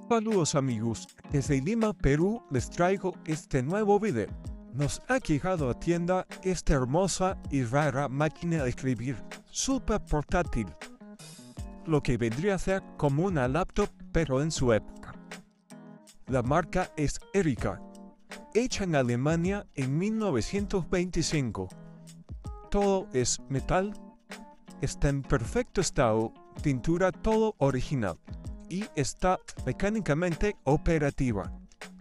Saludos amigos, desde Lima, Perú les traigo este nuevo video. Nos ha llegado a tienda esta hermosa y rara máquina de escribir super portátil, lo que vendría a ser como una laptop pero en su época. La marca es Erika, hecha en Alemania en 1925. Todo es metal, está en perfecto estado, pintura todo original y está mecánicamente operativa,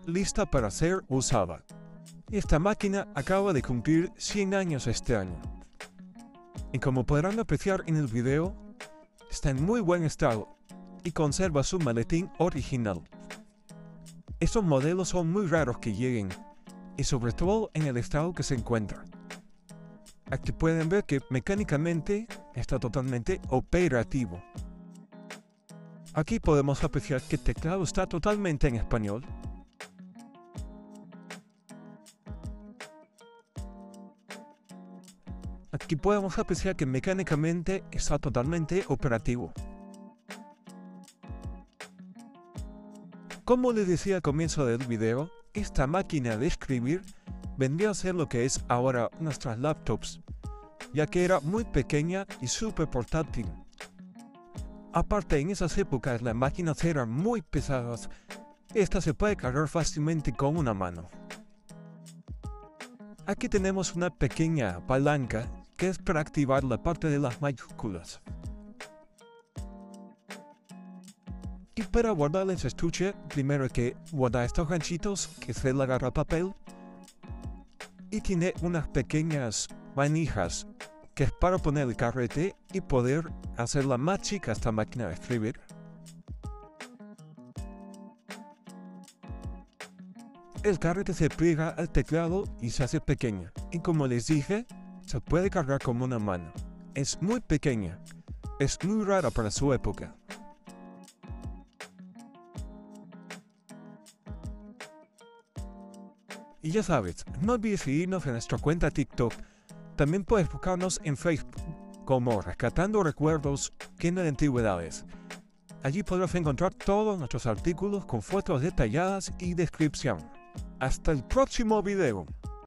lista para ser usada. Esta máquina acaba de cumplir 100 años este año. Y como podrán apreciar en el video, está en muy buen estado y conserva su maletín original. Estos modelos son muy raros que lleguen, y sobre todo en el estado que se encuentra. Aquí pueden ver que mecánicamente está totalmente operativo. Aquí podemos apreciar que el teclado está totalmente en español. Aquí podemos apreciar que mecánicamente está totalmente operativo. Como les decía al comienzo del video, esta máquina de escribir vendría a ser lo que es ahora nuestras laptops, ya que era muy pequeña y súper portátil. Aparte, en esas épocas las máquinas eran muy pesadas. Esta se puede cargar fácilmente con una mano. Aquí tenemos una pequeña palanca que es para activar la parte de las mayúsculas. Y para guardar el estuche, primero hay que guardar estos ganchitos que es el agarrapapel. Y tiene unas pequeñas manijas que es para poner el carrete y poder hacerla más chica esta máquina de escribir. El carrete se pliega al teclado y se hace pequeña. Y como les dije, se puede cargar con una mano. Es muy pequeña. Es muy rara para su época. Y ya sabes, no olvides seguirnos en nuestra cuenta TikTok. También puedes buscarnos en Facebook como Rescatando Recuerdos Llenos de Antigüedades. Allí podrás encontrar todos nuestros artículos con fotos detalladas y descripción. Hasta el próximo video.